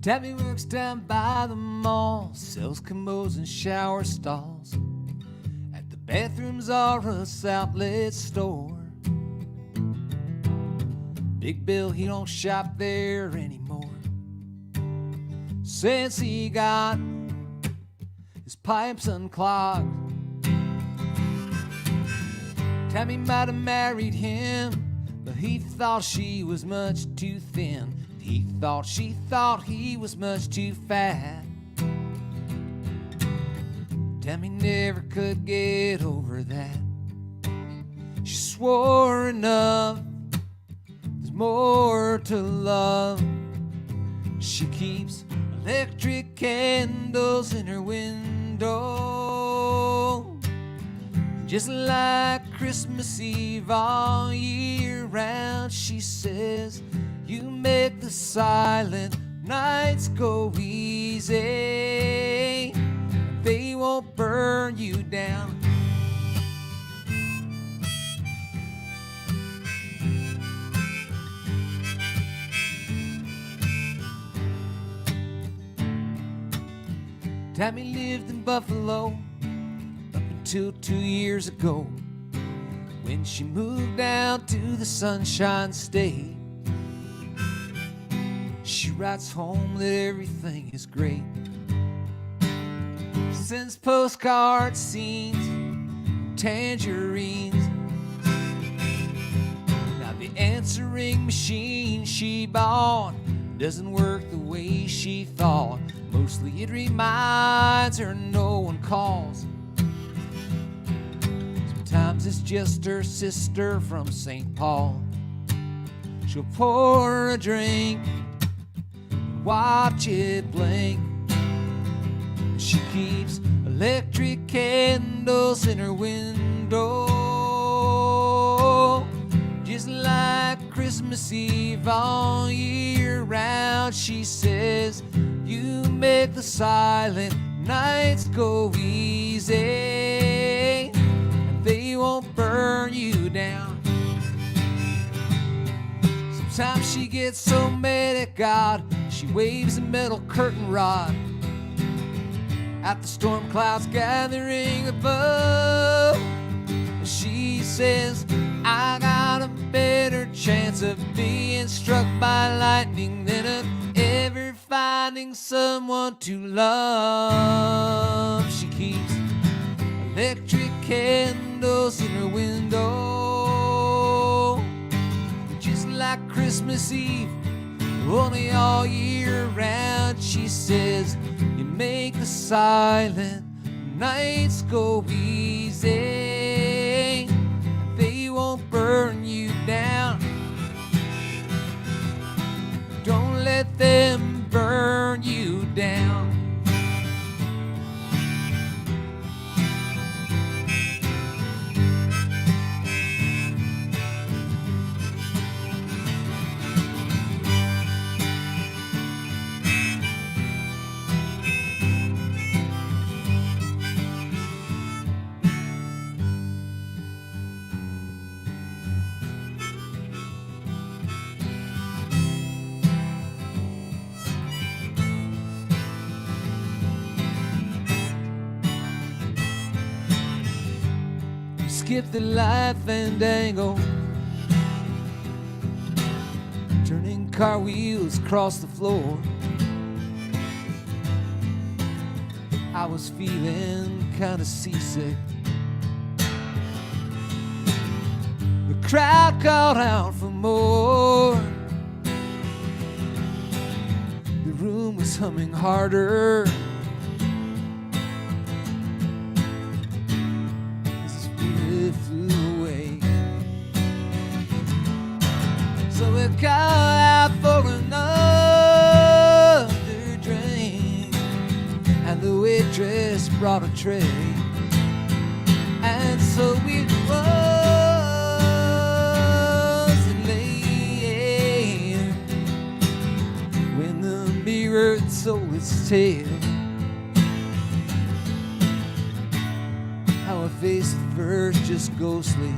Tabby works down by the mall, sells commodes and shower stalls. At the bathrooms are a outlet store. Big Bill, he don't shop there anymore since he got his pipes unclogged. Tammy might have married him, but he thought she was much too thin. He thought she thought he was much too fat. Tammy never could get over that. She swore enough, there's more to love. She keeps electric candles in her window, just like Christmas Eve all year round. She says, you make the silent nights go easy, they won't burn you down. Tammy lived in Buffalo up until 2 years ago, when she moved down to the Sunshine State. She writes home that everything is great, sends postcard scenes, tangerines. Now the answering machine she bought doesn't work the way she thought. Mostly it reminds her no one calls. Sometimes it's just her sister from St. Paul. She'll pour her a drink, watch it blink. She keeps electric candles in her window, just like Christmas Eve all year round. She says, you make the silent nights go easy, and they won't burn you down. Sometimes she gets so mad at God, she waves a metal curtain rod at the storm clouds gathering above. She says, I got a better chance of being struck by lightning than of ever finding someone to love. She keeps electric candles in her window, just like Christmas Eve, only all year round. She says, you make the silent nights go easy, they won't burn you down. Don't let them burn you down. Skip the light fandango, turning car wheels across the floor. I was feeling kinda seasick. The crowd called out for more. The room was humming harder. Flew away. So we called out for another drink, and the waitress brought a tray, and so it wasn't late when the mirror told its tale. How I faced the first just ghostly,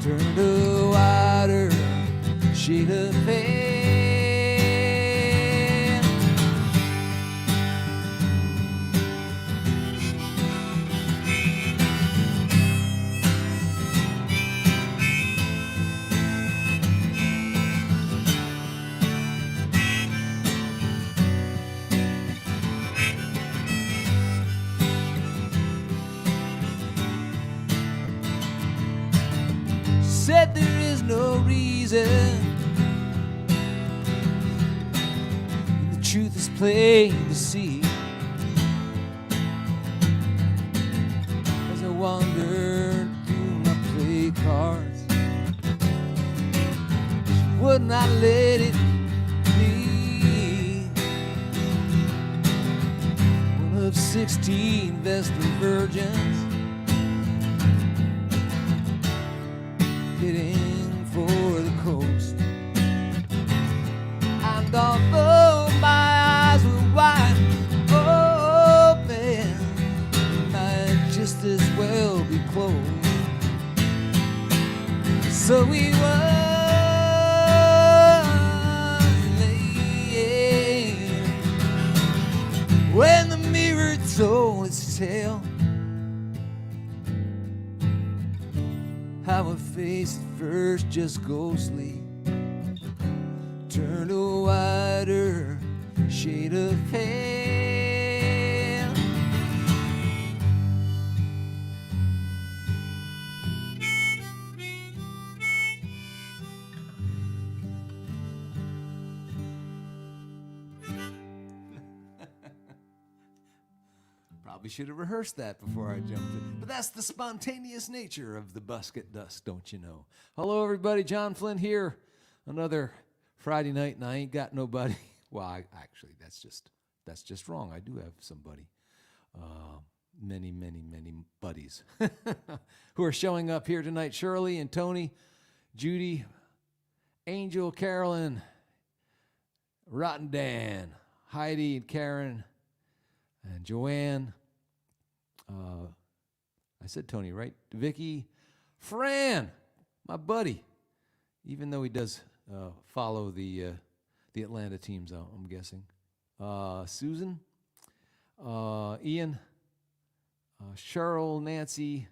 turned a wider shade of pale. no reason. The truth is plain to see as I wandered through my play cards. She would not let it be. One of 16 Vestal virgins heading for the coast. And although my eyes were wide open, might just as well be closed. So we was laying when the mirror told its tale. How a face at first just ghostly turned a wider shade of pale. Probably should have rehearsed that before I jumped in. But that's the spontaneous nature of the Busk at Dusk, don't you know? Hello, everybody. John Flynn here. Another Friday night, and I ain't got nobody. Well, actually, that's just wrong. I do have somebody. Many buddies who are showing up here tonight. Shirley and Tony, Judy, Angel, Carolyn, Rotten Dan, Heidi and Karen, and Joanne. I said Tony, right? Vicky, Fran, my buddy, even though he does follow the Atlanta teams out, I'm guessing. Susan, Ian, Cheryl, Nancy,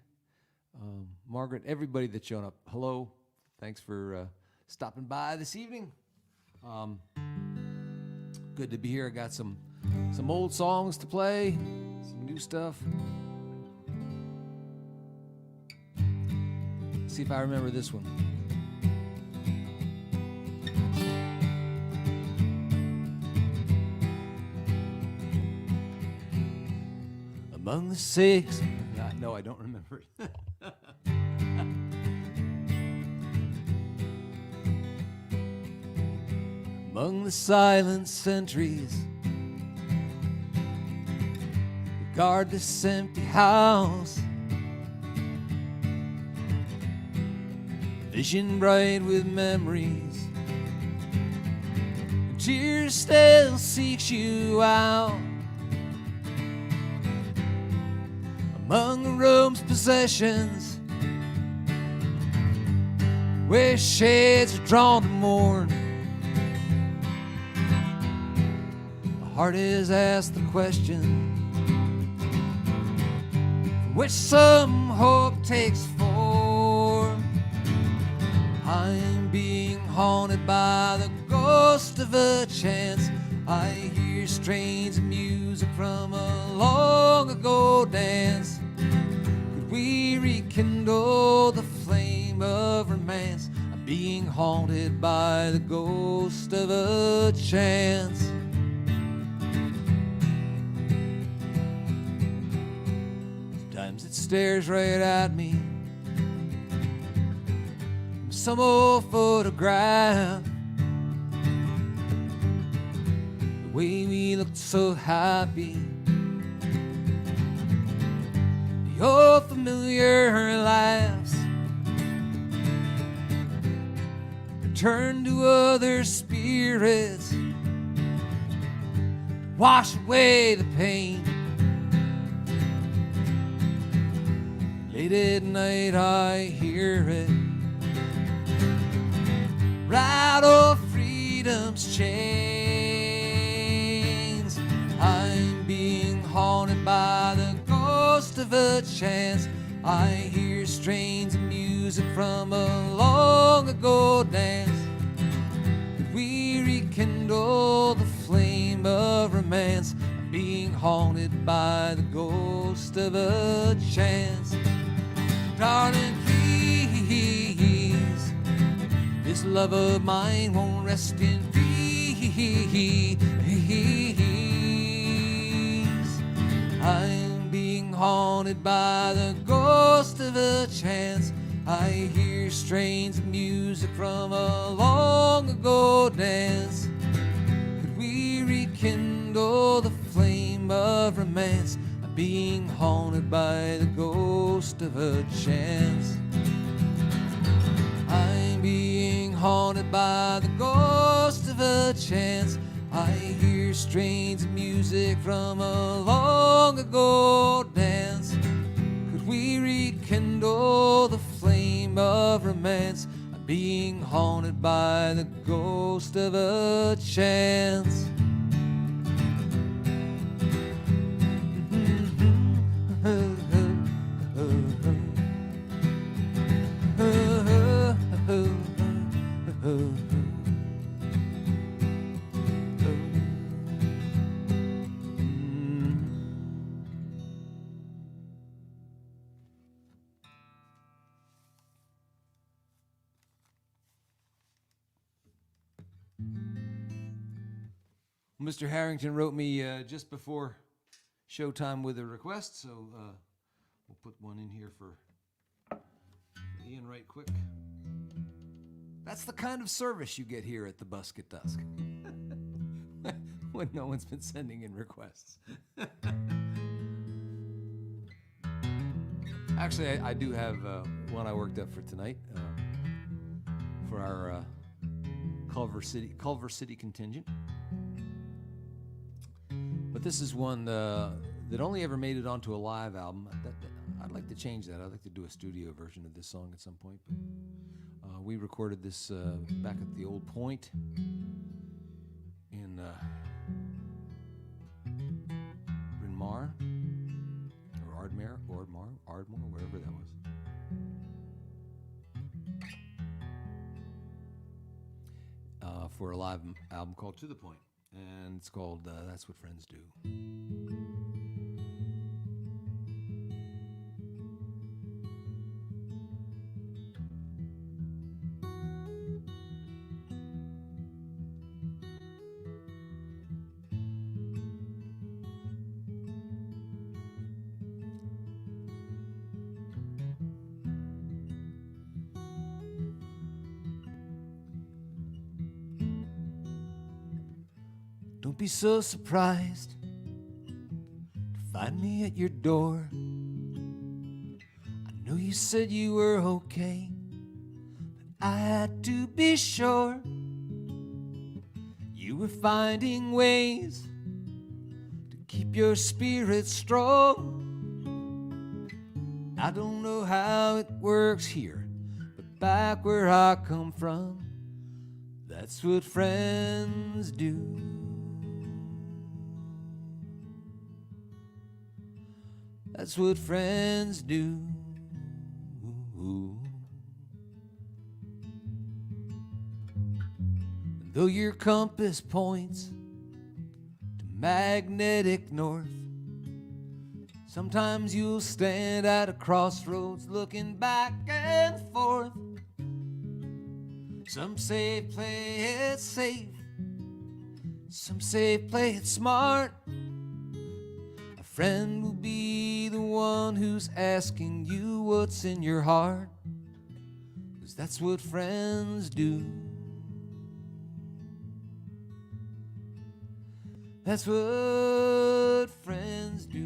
Margaret, everybody that's shown up. Hello, thanks for stopping by this evening. Good to be here. I got some old songs to play, some new stuff. See if I remember this one. Among the six. No, I don't remember it. Among the silent sentries that guard this empty house, vision bright with memories, and tears still seeks you out. Among Rome's possessions, where shades are drawn to mourn, my heart is asked the question from which some hope takes form. I'm being haunted by the ghost of a chance. I hear strains of music from a long ago dance. Could we rekindle the flame of romance? I'm being haunted by the ghost of a chance. Sometimes it stares right at me, some old photograph. The way we looked so happy, the old familiar laughs, return to other spirits, wash away the pain. Late at night I hear it rattle freedom's chains. I'm being haunted by the ghost of a chance. I hear strains of music from a long ago dance. Could we rekindle the flame of romance? I'm being haunted by the ghost of a chance. Darling, please this love of mine won't rest in peace. I'm being haunted by the ghost of a chance. I hear strains of music from a long ago dance. Could we rekindle the flame of romance? I'm being haunted by the ghost of a chance. I'm being haunted by the ghost of a chance. I hear strains of music from a long ago dance. Could we rekindle the flame of romance? I'm being haunted by the ghost of a chance. Mr. Harrington wrote me just before showtime with a request, so we'll put one in here for Ian right quick. That's the kind of service you get here at the Busk at Dusk when no one's been sending in requests. Actually, I do have one I worked up for tonight for our Culver City contingent. But this is one that only ever made it onto a live album. I'd like to change that. I'd like to do a studio version of this song at some point. But we recorded this back at the Old Point in Bryn Mawr, or Ardmore, wherever that was. For a live album called To The Point. And it's called That's What Friends Do. Don't be so surprised to find me at your door. I know you said you were okay, but I had to be sure you were finding ways to keep your spirits strong. I don't know how it works here, but back where I come from, that's what friends do. That's what friends do. And though your compass points to magnetic north, sometimes you'll stand at a crossroads looking back and forth. Some say play it safe, some say play it smart. A friend will be the one who's asking you what's in your heart, 'cause that's what friends do. That's what friends do.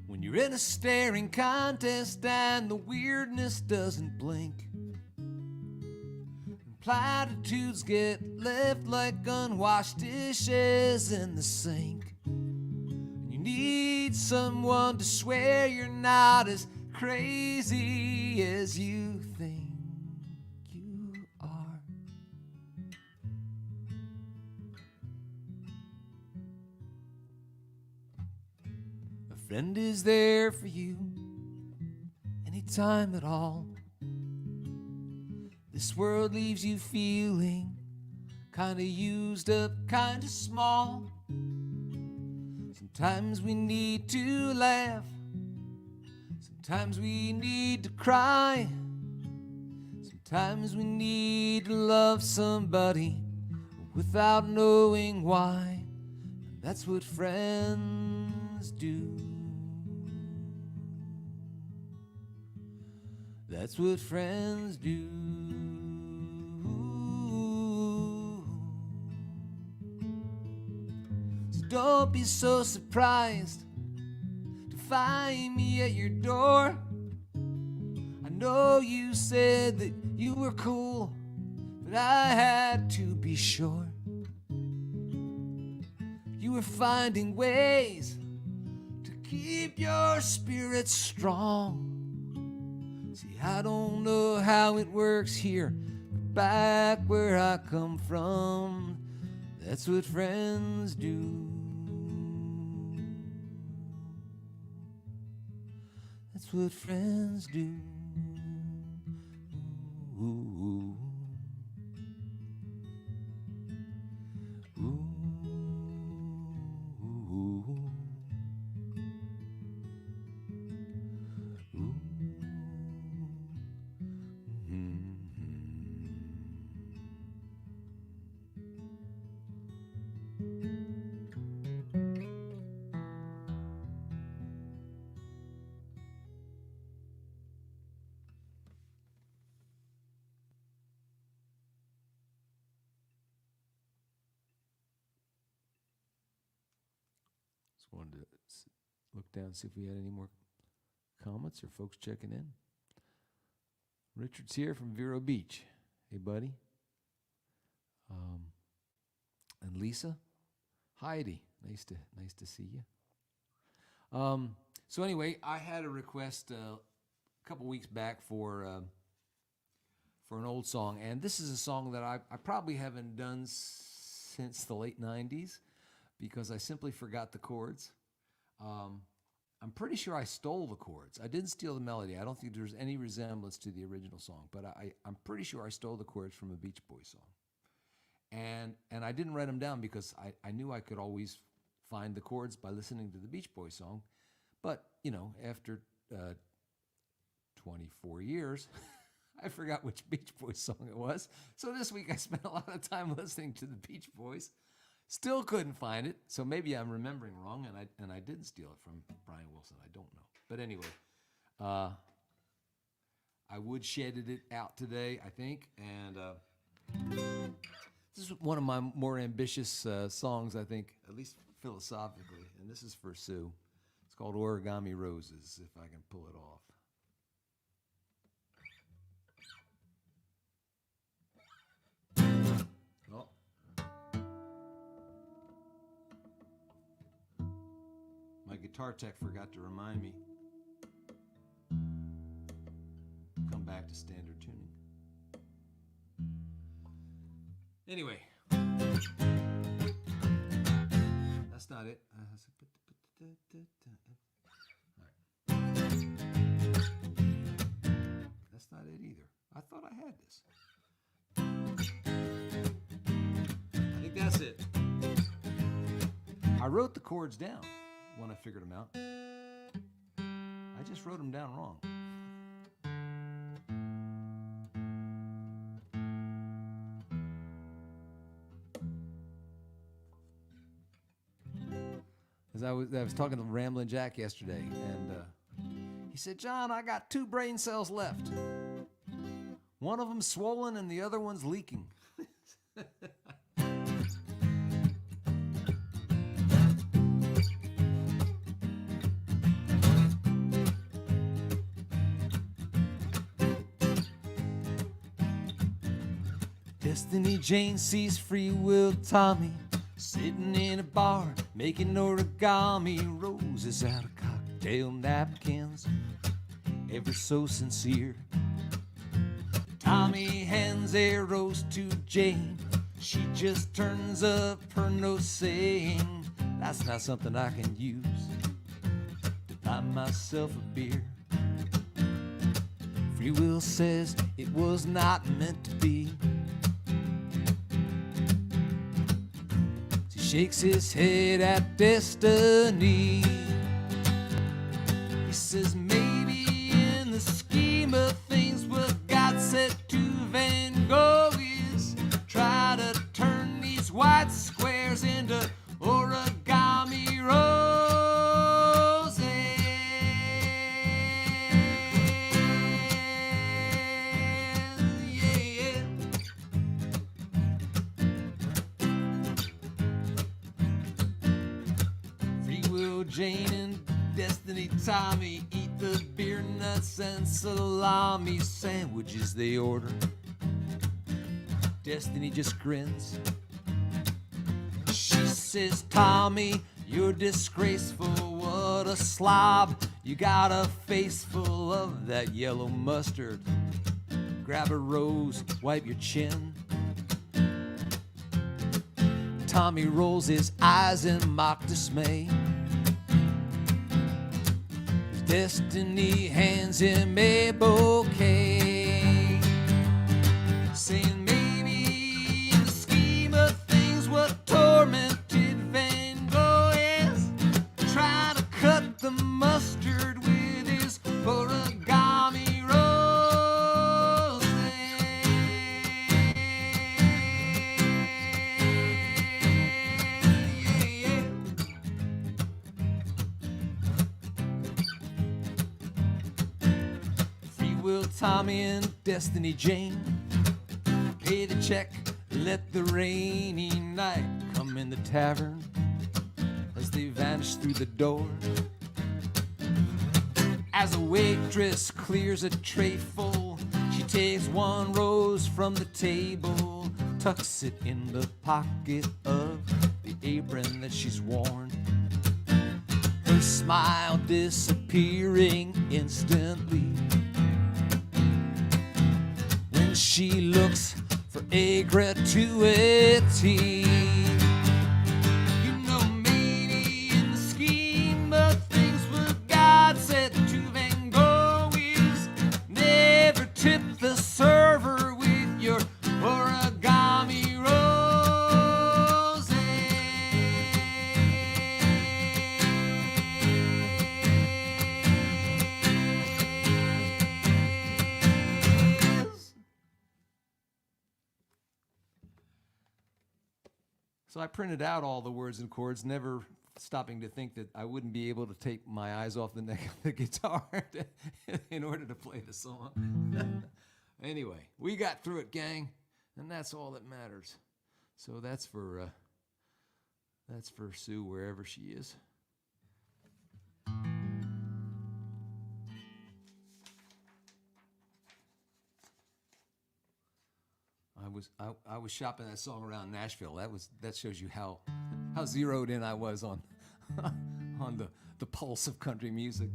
When you're in a staring contest and the weirdness doesn't blink, platitudes get left like unwashed dishes in the sink. You need someone to swear you're not as crazy as you think you are. A friend is there for you anytime at all. This world leaves you feeling kinda used up, kinda small. Sometimes we need to laugh Sometimes we need to cry. Sometimes we need to love somebody without knowing why. And that's what friends do. That's what friends do. So don't be so surprised to find me at your door. I know you said that you were cool, but I had to be sure. You were finding ways to keep your spirits strong. See, I don't know how it works here, but back where I come from, that's what friends do. That's what friends do. Ooh, ooh, ooh, ooh. Just wanted to look down and see if we had any more comments or folks checking in. Richard's here from Vero Beach. Hey, buddy. And Lisa, Heidi, nice to see you. So anyway, I had a request a couple weeks back for an old song, and this is a song that I probably haven't done since the late 90s because I simply forgot the chords. I'm pretty sure I stole the chords. I didn't steal the melody. I don't think there's any resemblance to the original song, but I'm pretty sure I stole the chords from a Beach Boys song. And I didn't write them down because I knew I could always find the chords by listening to the Beach Boys song. But, you know, after 24 years, I forgot which Beach Boys song it was. So this week I spent a lot of time listening to the Beach Boys. Still couldn't find it, so maybe I'm remembering wrong, and I didn't steal it from Brian Wilson. I don't know. But anyway, I would shedded it out today, I think, and this is one of my more ambitious songs, I think, at least philosophically, and this is for Sue. It's called Origami Roses, if I can pull it off. Oh. My guitar tech forgot to remind me. Come back to standard tuning. Anyway, that's not it. That's not it either. I thought I had this. I think that's it. I wrote the chords down when I figured them out. I just wrote them down wrong. As I was talking to Ramblin' Jack yesterday, and he said, "John, I got 2 brain cells left. One of them's swollen and the other one's leaking." Destiny Jane sees Free Will Tommy sitting in a bar making origami roses out of cocktail napkins, ever so sincere. Tommy hands a rose to Jane. She just turns up her nose saying, "That's not something I can use to buy myself a beer." Free Will says it was not meant to be. Shakes his head at destiny. He says, "Maybe Jane and Destiny Tommy eat the beer nuts and salami sandwiches they order. Destiny just grins. She says, Tommy, you're disgraceful, what a slob. You got a face full of that yellow mustard. Grab a rose, wipe your chin. Tommy rolls his eyes in mock dismay. Destiny hands him a bouquet, saying maybe in the scheme of things what tormented Van Gogh is trying to cut the mustard with his origami rose. Yeah. Free Will Tommy and Destiny Jane pay the check, let the rainy night come in the tavern as they vanish through the door. As a waitress clears a tray full, she takes one rose from the table, tucks it in the pocket of the apron that she's worn, her smile disappearing instantly when she looks for a gratuity. You know, maybe in the scheme of things, what God said to Van Gogh is never tip the server with your origami roses. So I printed out all the words and chords, never stopping to think that I wouldn't be able to take my eyes off the neck of the guitar in order to play the song. Anyway, we got through it, gang, and that's all that matters. So that's for Sue wherever she is. I was shopping that song around Nashville. That shows you how zeroed in I was on on the pulse of country music.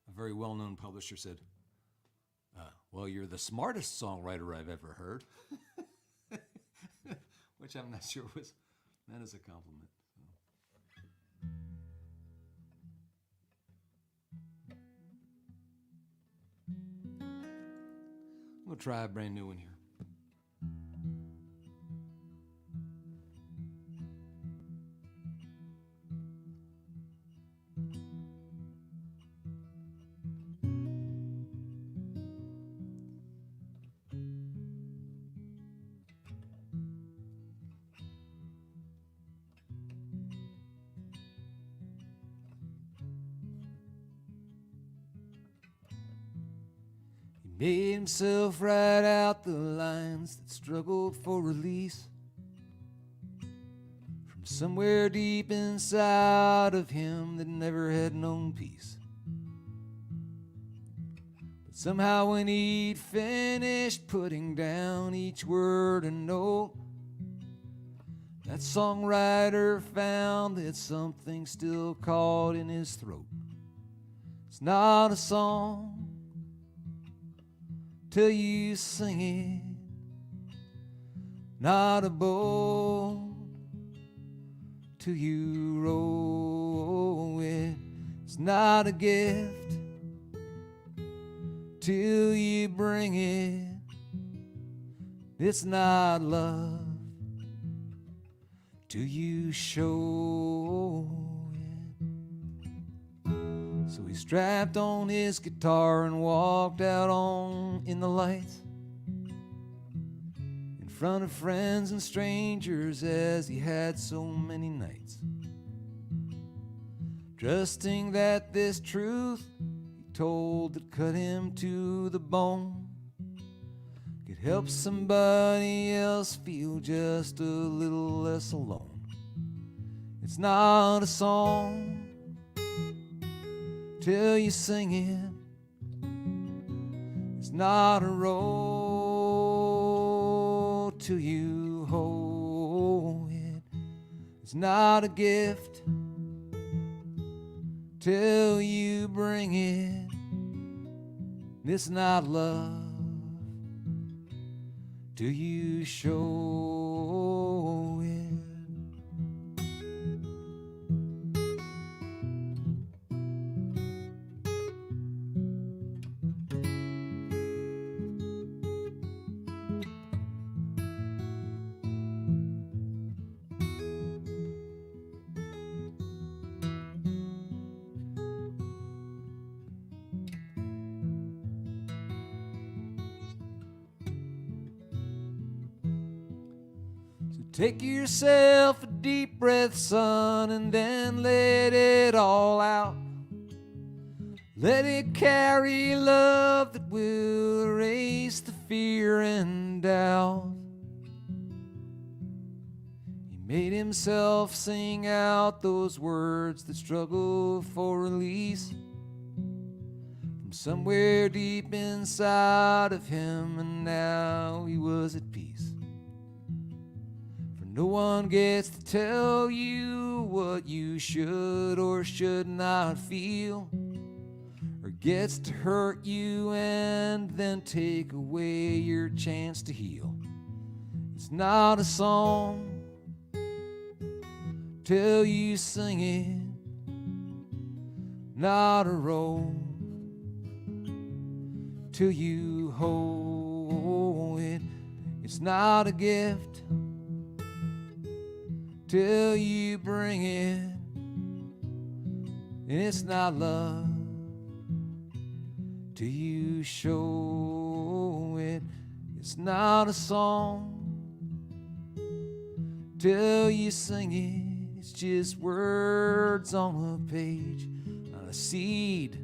A very well-known publisher said, well, you're the smartest songwriter I've ever heard. Which I'm not sure was meant as a compliment. We'll try a brand new one here. Made himself write out the lines that struggled for release from somewhere deep inside of him that never had known peace. But somehow when he'd finished putting down each word and note, that songwriter found that something still caught in his throat. It's not a song till you sing it, not a boat till you row it. It's not a gift till you bring it. It's not love till you show it. So he strapped on his guitar and walked out in the lights in front of friends and strangers, as he had so many nights, trusting that this truth he told that cut him to the bone could help somebody else feel just a little less alone. It's not a song till you sing it. It's not a road till you hold it. It's not a gift till you bring it. It's not love till you show it. Take yourself a deep breath, son, and then let it all out. Let it carry love that will erase the fear and doubt. He made himself sing out those words that struggle for release from somewhere deep inside of him, and now he was at peace. No one gets to tell you what you should or should not feel, or gets to hurt you and then take away your chance to heal. It's not a song till you sing it, not a road till you hold it. It's not a gift till you bring it, and it's not love till you show it. It's not a song till you sing it. It's just words on a page, not a seed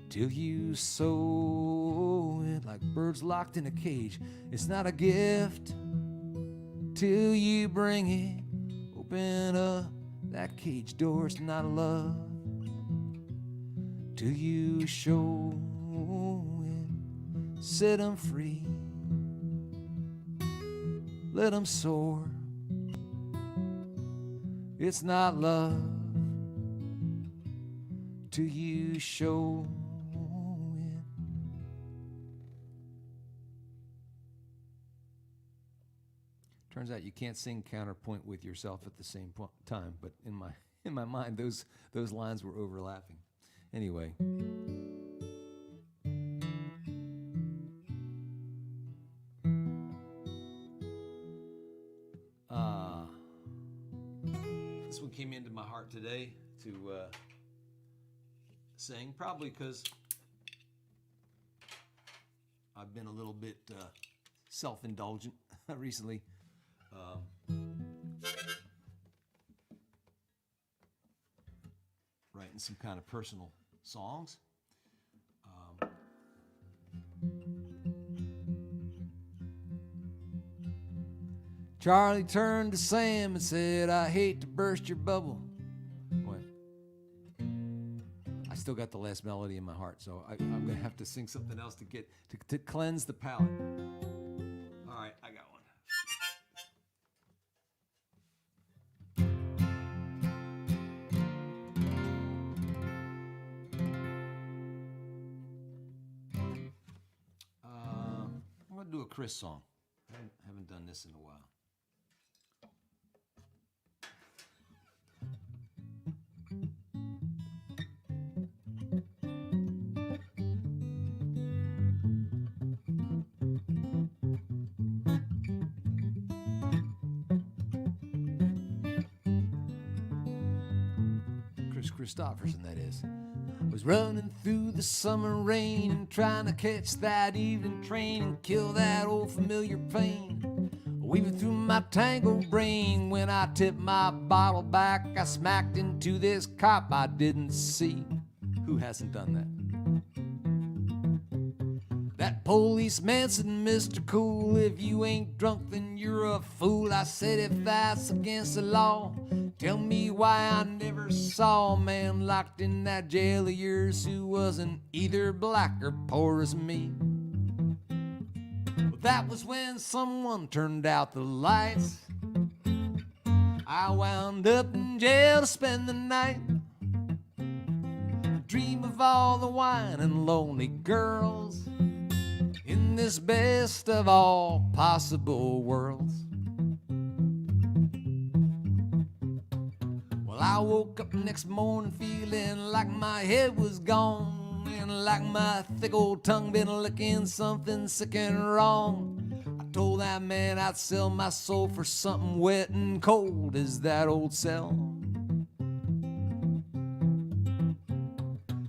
till you sow it. Like birds locked in a cage. It's not a gift till you bring it. Open up that cage door. It's not love till you show it. Set them free, let them soar. It's not love till you show it. Turns out you can't sing counterpoint with yourself at the same time, but in my mind, those lines were overlapping. Anyway. This one came into my heart today to sing, probably because I've been a little bit self-indulgent recently. Writing some kind of personal songs. Charlie turned to Sam and said, I hate to burst your bubble. What? I still got the last melody in my heart, so I'm going to have to sing something else to cleanse the palate. All right, I got one. I'm going to do a Chris song. I haven't done this in a while. Christopherson, that is. Was running through the summer rain and trying to catch that evening train and kill that old familiar pain, weaving through my tangled brain. When I tipped my bottle back, I smacked into this cop I didn't see. Who hasn't done that? That policeman said, Mr. Cool, if you ain't drunk, then you're a fool. I said, if that's against the law, tell me why I never saw a man locked in that jail of yours who wasn't either black or poor as me. Well, that was when someone turned out the lights. I wound up in jail to spend the night. Dream of all the wine and lonely girls in this best of all possible worlds. Well, I woke up the next morning feeling like my head was gone, and like my thick old tongue been licking something sick and wrong. I told that man I'd sell my soul for something wet and cold as that old cell.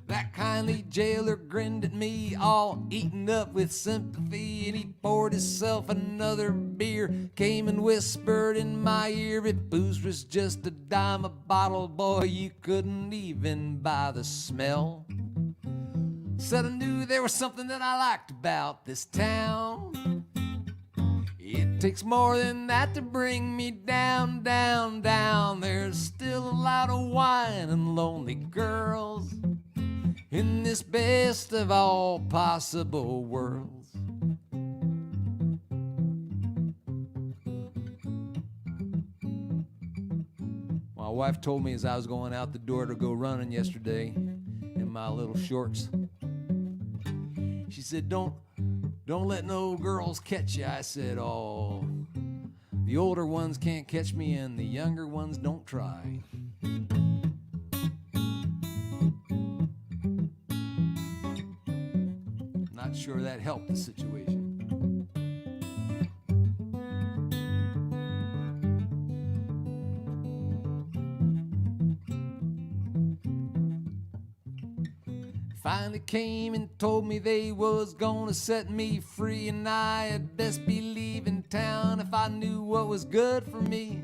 That kindly jailer grinned at me, all eaten up with sympathy, and he poured himself another beer, came and whispered in my ear, if booze was just a dime a bottle, boy, you couldn't even buy the smell. Said I knew there was something that I liked about this town. It takes more than that to bring me down, down, down. There's still a lot of wine and lonely girls in this best of all possible worlds. My wife told me as I was going out the door to go running yesterday in my little shorts, she said, don't let no girls catch you. I said, oh, the older ones can't catch me and the younger ones don't try. Not sure that helped the situation. Finally came and told me they was gonna set me free, and I had best be leaving town if I knew what was good for me.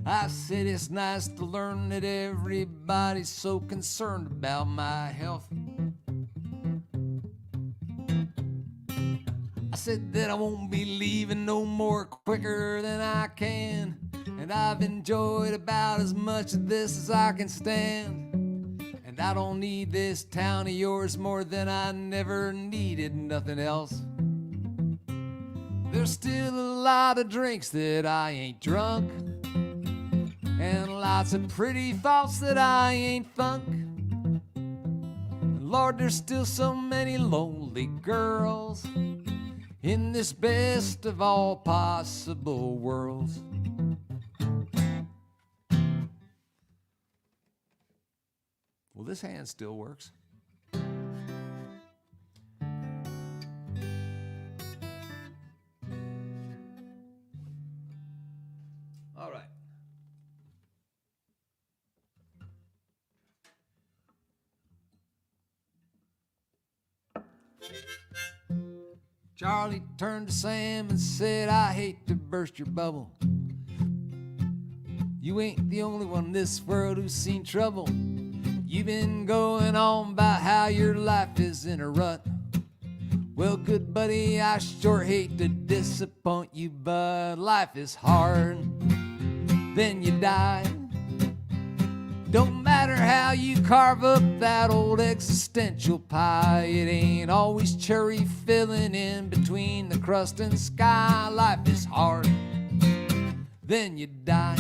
I said it's nice to learn that everybody's so concerned about my health. I said that I won't be leaving no more quicker than I can, and I've enjoyed about as much of this as I can stand. And I don't need this town of yours more than I never needed nothing else. There's still a lot of drinks that I ain't drunk, and lots of pretty thoughts that I ain't thunk. And Lord, there's still so many lonely girls in this best of all possible worlds. Well, this hand still works. All right. Charlie turned to Sam and said, I hate to burst your bubble. You ain't the only one in this world who's seen trouble. You've been going on about how your life is in a rut. Well, good buddy, I sure hate to disappoint you, but life is hard. Then you die. Don't matter how you carve up that old existential pie, it ain't always cherry filling in between the crust and sky. Life is hard. Then you die.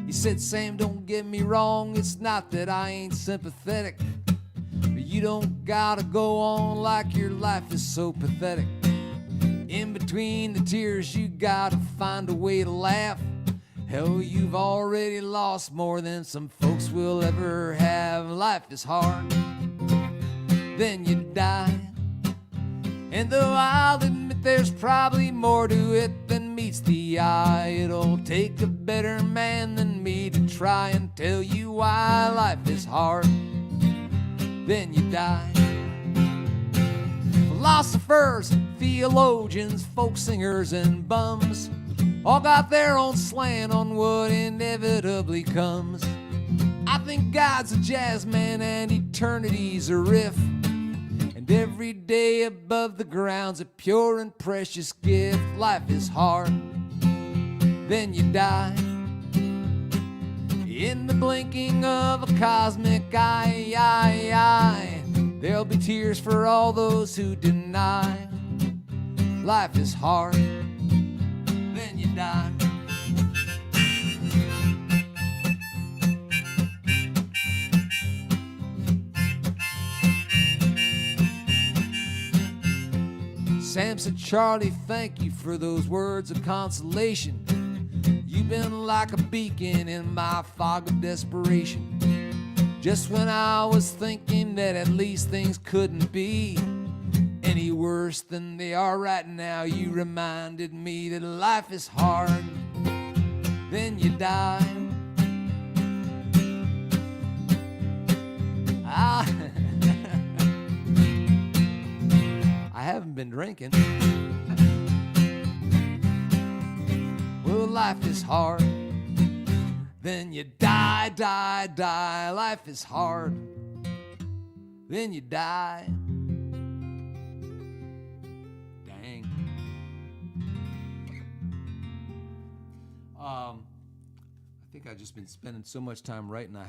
He said, Sam, don't get me wrong, it's not that I ain't sympathetic, but you don't gotta go on like your life is so pathetic. In between the tears, you gotta find a way to laugh. Hell, you've already lost more than some folks will ever have. Life is hard. Then you die. And though I'll admit there's probably more to it than meets the eye, it'll take a better man than me to try and tell you why life is hard. Then you die. Philosophers, theologians, folk singers, and bums all got their own slant on what inevitably comes. I think God's a jazz man and eternity's a riff. And every day above the ground's a pure and precious gift. Life is hard, then you die in the blinking of a cosmic eye. There'll be tears for all those who deny. Life is hard, then you die. Sam said, Charlie, thank you for those words of consolation. You've been like a beacon in my fog of desperation. Just when I was thinking that at least things couldn't be any worse than they are right now, you reminded me that life is hard, then you die. I haven't been drinking. Well, life is hard, then you die. Life is hard, then you die. Dang. I think I've just been spending so much time writing. I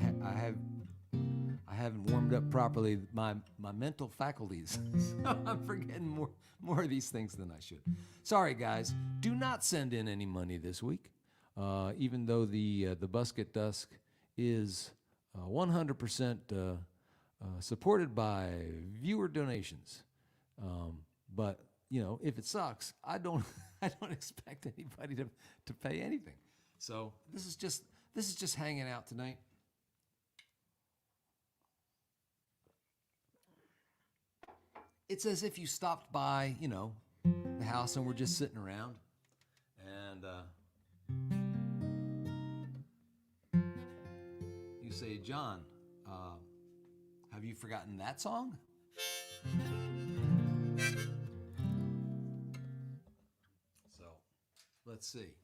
haven't warmed up properly my mental faculties. So I'm forgetting more of these things than I should. Sorry, guys. Do not send in any money this week, even though the Busket Dusk is 100% supported by viewer donations. But you know, if it sucks, I don't expect anybody to pay anything. So this is just hanging out tonight. It's as if you stopped by, you know, the house and we're just sitting around, and you say, John, have you forgotten that song? So, let's see.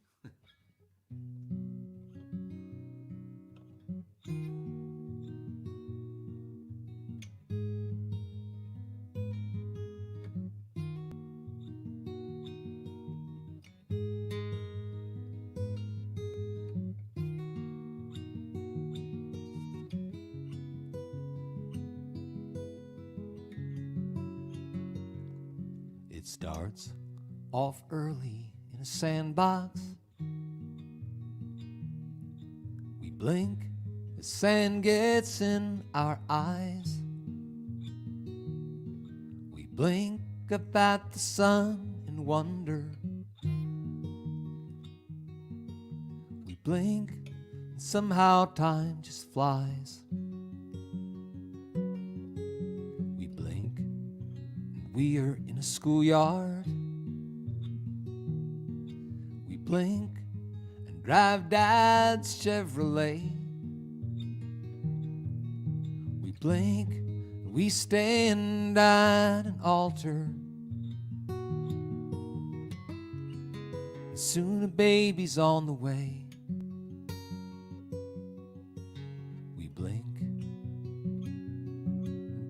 It starts off early in a sandbox. We blink as sand gets in our eyes. We blink up at the sun and wonder. We blink and somehow time just flies. We blink and we are in a schoolyard. We blink and drive Dad's Chevrolet. We blink and we stand at an altar. Soon a baby's on the way. We blink and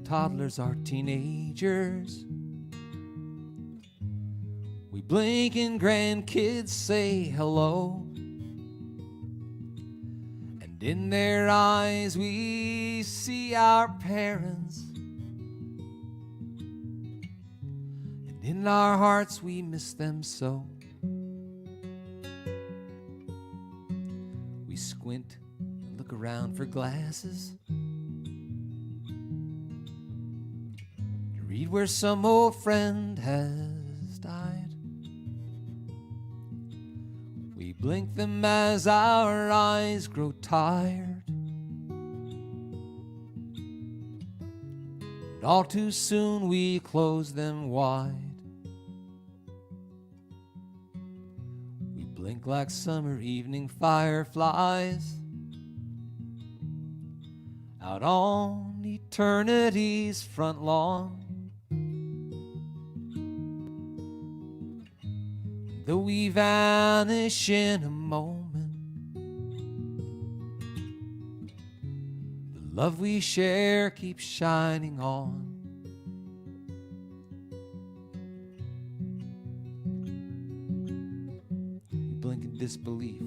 toddlers are teenagers. We blink and grandkids say hello. And in their eyes we see our parents. And in our hearts we miss them so. We squint and look around for glasses to read where some old friend has died. We blink them as our eyes grow tired, and all too soon we close them wide. We blink like summer evening fireflies out on eternity's front lawn. Though we vanish in a moment, the love we share keeps shining on. disbelief.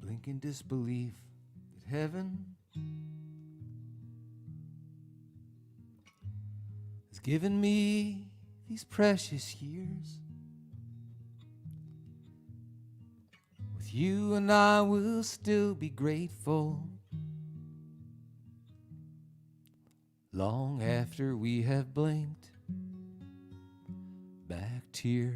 Blink in disbelief that heaven has given me these precious years. With you and I will still be grateful long after we have blinked back tears.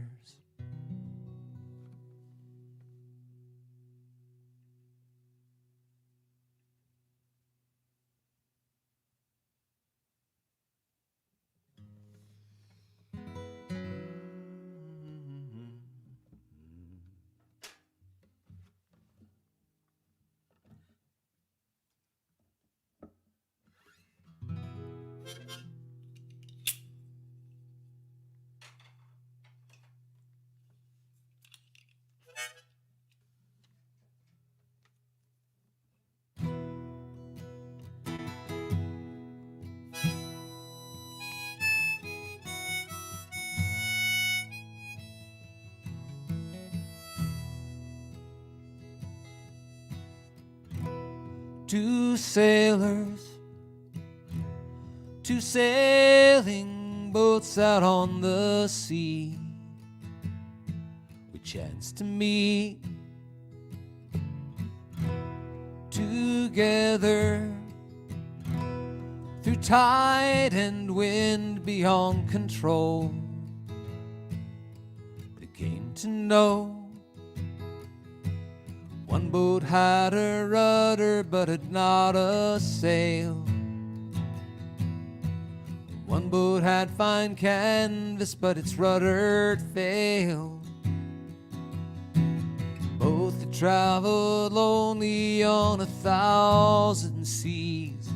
Two sailors, two sailing boats out on the sea. We chanced to meet together through tide and wind beyond control. But it came to know one boat had a rudder but had not a sail. One boat had fine canvas but its rudder failed. Both had traveled lonely on 1,000 seas.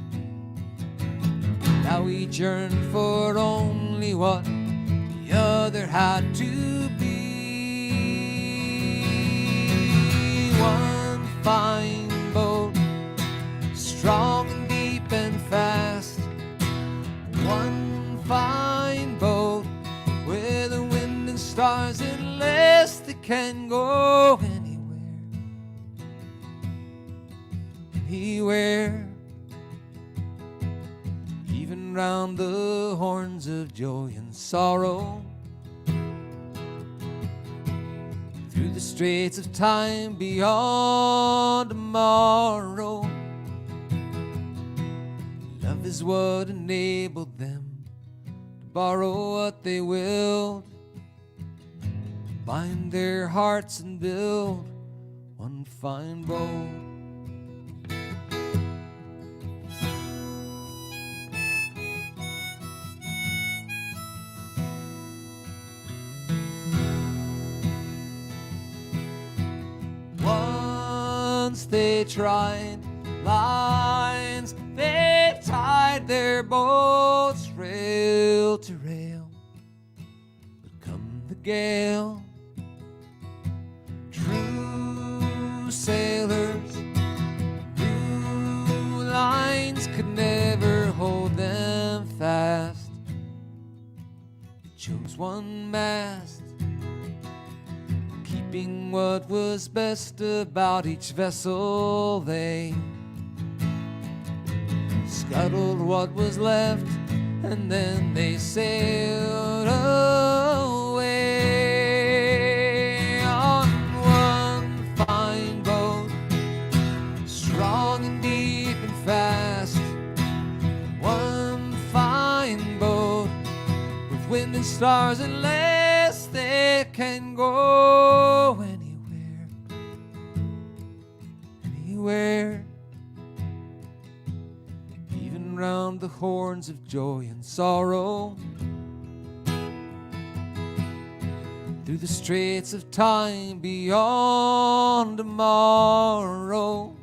Now each yearned for only what the other had to be. One fine boat, strong and deep and fast. One fine boat, where the wind and stars endless, that can go anywhere, anywhere, even round the horns of joy and sorrow. Through the straits of time beyond tomorrow. Love is what enabled them to borrow what they willed, bind their hearts and build one fine boat. They tried lines, they tied their boats rail to rail. But come the gale, true sailors, new lines could never hold them fast. They chose one mast, keeping what was best about each vessel. They scuttled what was left, and then they sailed away on one fine boat, strong and deep and fast. One fine boat with wind and stars and less, they can go anywhere, anywhere, even round the horns of joy and sorrow. Through the straits of time beyond tomorrow.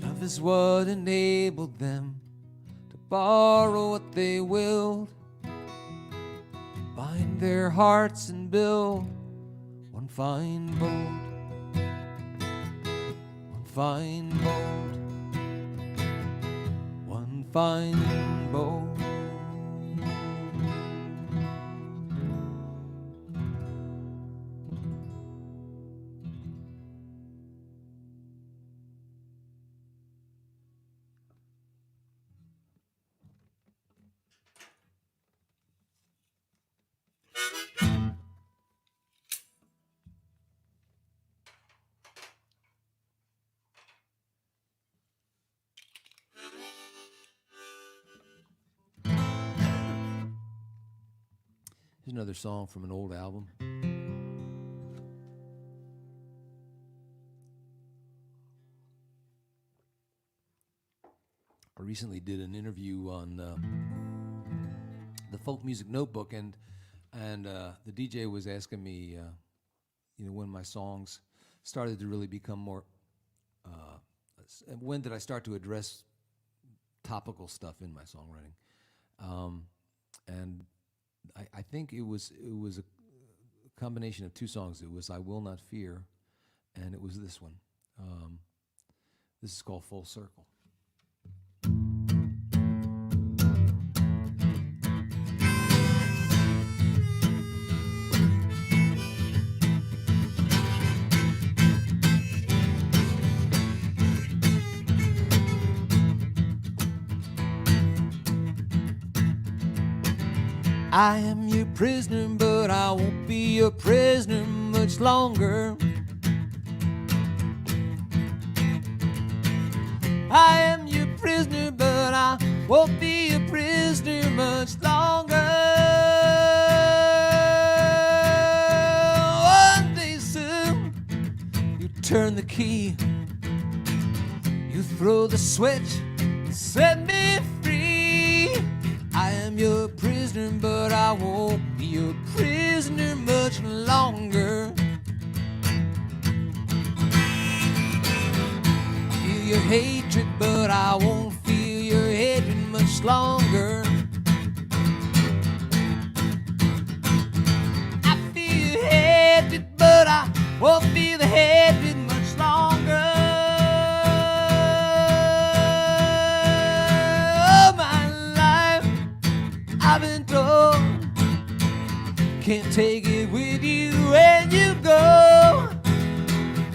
Love life is what enabled them to borrow what they willed, bind their hearts and build one fine boat, one fine boat, one fine boat. Here's another song from an old album. I recently did an interview on the Folk Music Notebook, and the DJ was asking me, when my songs started to really become more. When did I start to address topical stuff in my songwriting? And I think it was a combination of two songs. It was "I Will Not Fear," and it was this one. This is called "Full Circle." I am your prisoner, but I won't be your prisoner much longer. I am your prisoner, but I won't be your prisoner much longer. One day soon, you turn the key, you throw the switch, set me free. I am your prisoner, but I won't be your prisoner much longer. I feel your hatred, but I won't feel your hatred much longer. I feel your hatred, but I won't feel the hatred much longer. I've been told, can't take it with you when you go.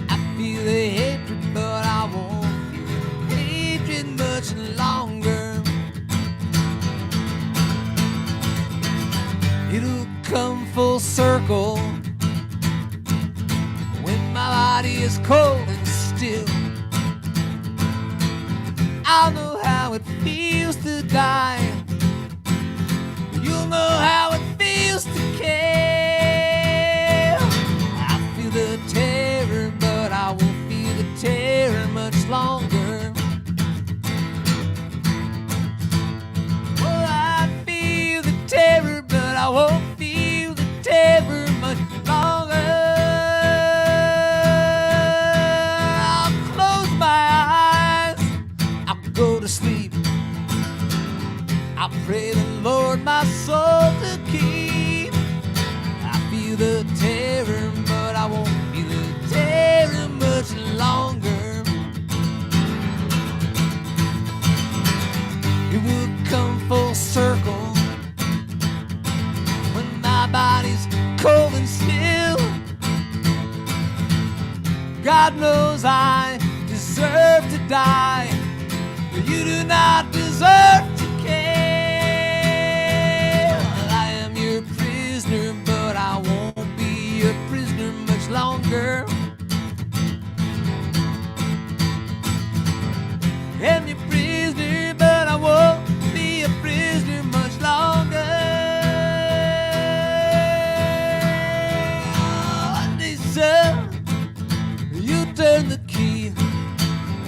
I feel the hatred, but I won't feel the hatred much longer. It'll come full circle when my body is cold and still. I'll know how it feels to die. You'll know how it feels to care. I feel the terror, but I won't feel the terror much longer. Well, I feel the terror, but I won't feel the terror much longer. I'll close my eyes, I'll go to sleep. I pray the Lord my soul to keep. I feel the terror, but I won't feel the terror much longer. It will come full circle when my body's cold and still. God knows I deserve to die, but you do not deserve to care. But I won't be a prisoner much longer. I'm your prisoner, but I won't be a prisoner much longer. One day, sir, you turn the key,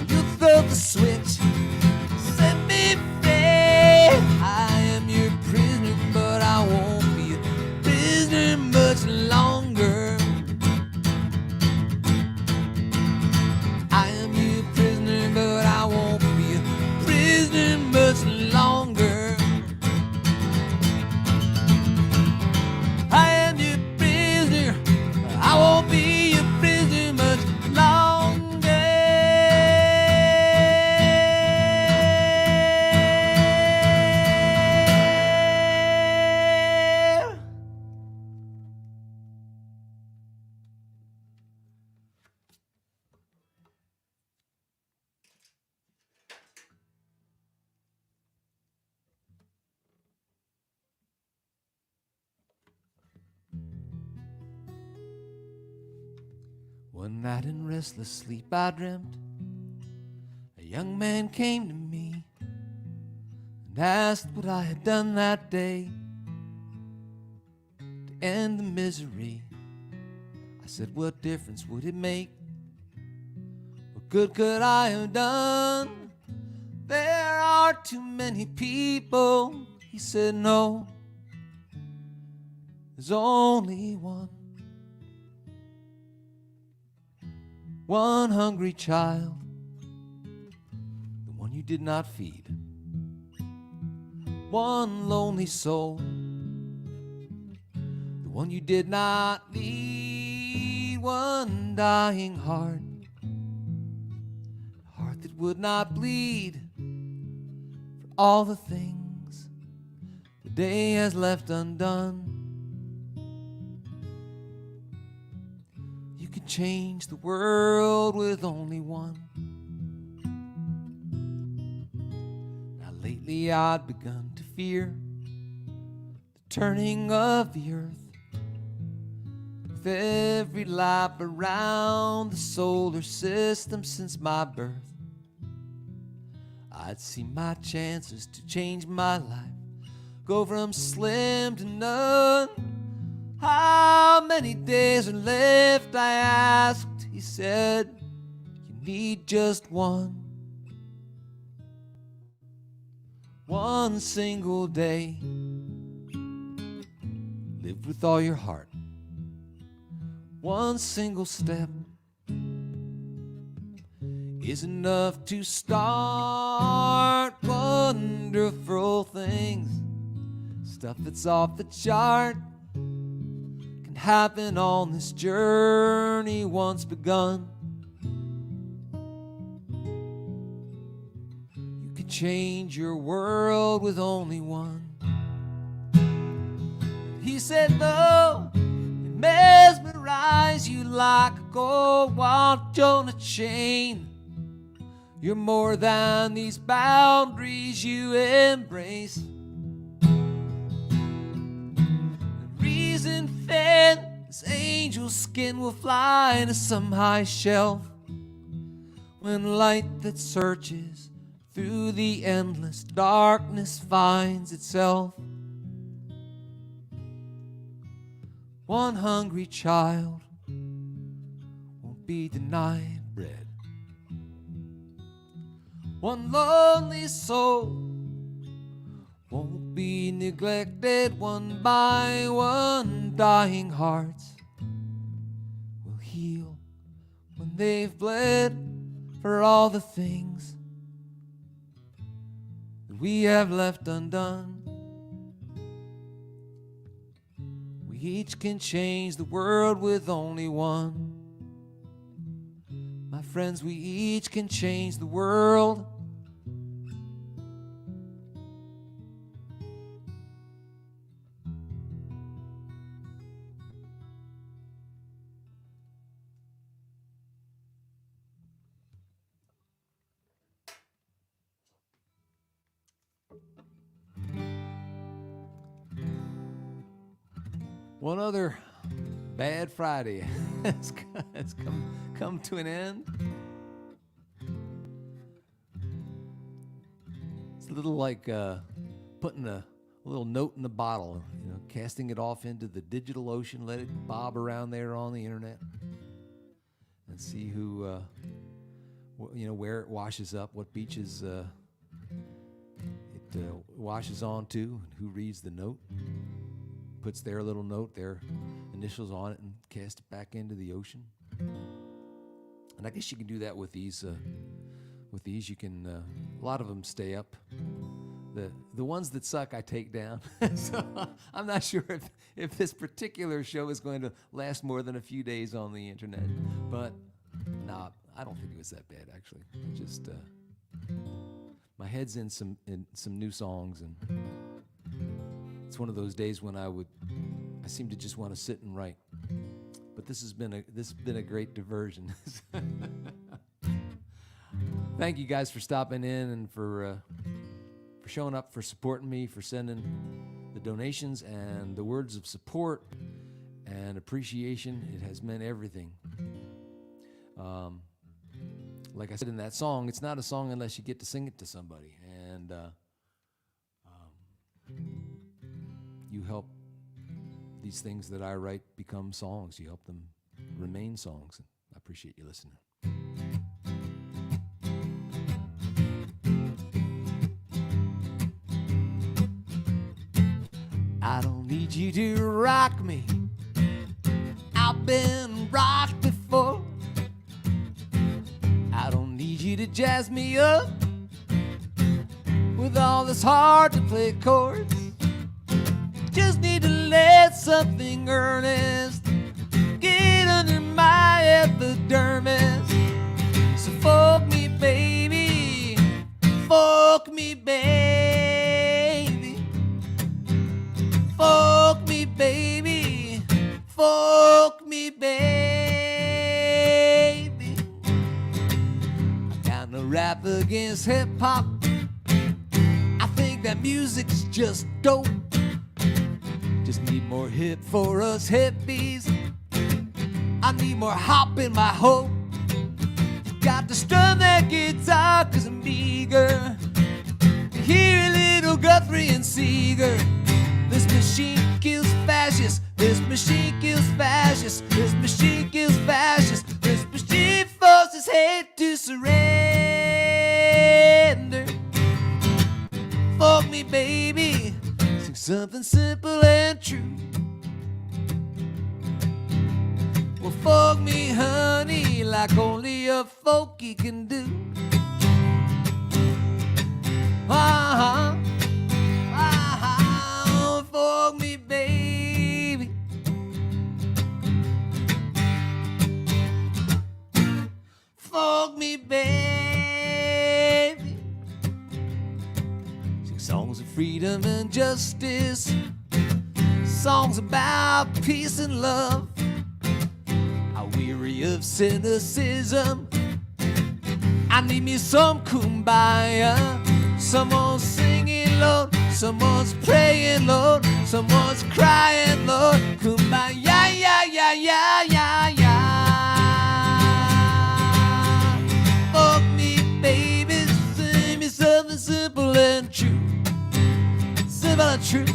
you throw the switch, set me free. One night in restless sleep I dreamt a young man came to me and asked what I had done that day to end the misery. I said, what difference would it make? What good could I have done? There are too many people. He said, no, there's only one. One hungry child, the one you did not feed. One lonely soul, the one you did not lead. One dying heart, a heart that would not bleed for all the things the day has left undone. You can change the world with only one. Now lately I'd begun to fear the turning of the earth. With every lap around the solar system since my birth, I'd see my chances to change my life go from slim to none. How many days are left, I asked. He said, you need just one. One single day, live with all your heart. One single step is enough to start wonderful things. Stuff that's off the chart can happen on this journey once begun. You can change your world with only one. He said, no, it mesmerize you like a gold watch on a chain. You're more than these boundaries you embrace. Then this angel's skin will fly to some high shelf when light that searches through the endless darkness finds itself. One hungry child won't be denied bread. One lonely soul won't be neglected. One by one, dying hearts will heal when they've bled for all the things that we have left undone. We each can change the world with only one. My friends, we each can change the world. One other bad Friday has come to an end. It's a little like putting a little note in a bottle, casting it off into the digital ocean, let it bob around there on the internet, and see who, where it washes up, what beaches it washes onto, and who reads the note. Puts their little note, their initials on it, and cast it back into the ocean. And I guess you can do that with these. With these, you can. A lot of them stay up. The ones that suck, I take down. So I'm not sure if this particular show is going to last more than a few days on the internet. But no, I don't think it was that bad actually. Just my head's in some new songs, and it's one of those days when I seem to just want to sit and write. But this has been a great diversion. Thank you guys for stopping in and for showing up, for supporting me, for sending the donations and the words of support and appreciation. It has meant everything. Like I said in that song, it's not a song unless you get to sing it to somebody. And you help these things that I write become songs. You help them remain songs. And I appreciate you listening. I don't need you to rock me. I've been rocked before. I don't need you to jazz me up with all this hard to play chords. Just need to let something earnest get under my epidermis. So fuck me, baby. Fuck me, baby. Fuck me, baby. Fuck me, baby. I kinda rap against hip hop. I think that music's just dope. Just need more hip for us hippies. I need more hop in my hope. Got to strum that guitar 'cause I'm eager to hear a little Guthrie and Seeger. This machine kills fascists. This machine kills fascists. This machine kills fascists. This machine forces hate to surrender. Fuck me, baby. Sing something simple and true. Well, fuck me, honey, like only a folkie can do. Uh-huh. Uh-huh. Fuck me, baby. Fuck me, baby. Sing songs of freedom and justice. Songs about peace and love. Weary of cynicism. I need me some kumbaya. Someone's singing, Lord. Someone's praying, Lord. Someone's crying, Lord. Kumbaya, yeah, yeah, yeah, yeah, yeah. Fuck me, baby. Sing me something simple and true. Simple and true.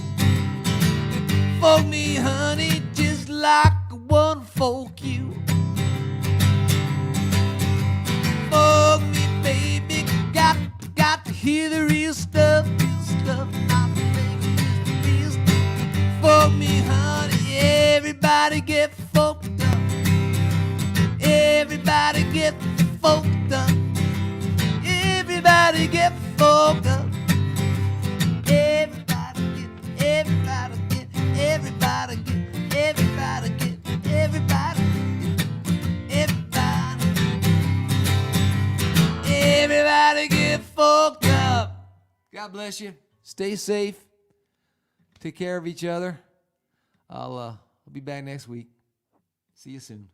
Fuck me, honey, just like one folk you. Fuck me, baby, got to hear the real stuff, not the real stuff. Fuck me, honey, everybody get fucked up. Everybody get fucked up. Everybody get fucked up. Everybody get, everybody get, everybody get, everybody get, everybody get, everybody. Everybody get fucked up. God bless you. Stay safe. Take care of each other. I'll be back next week. See you soon.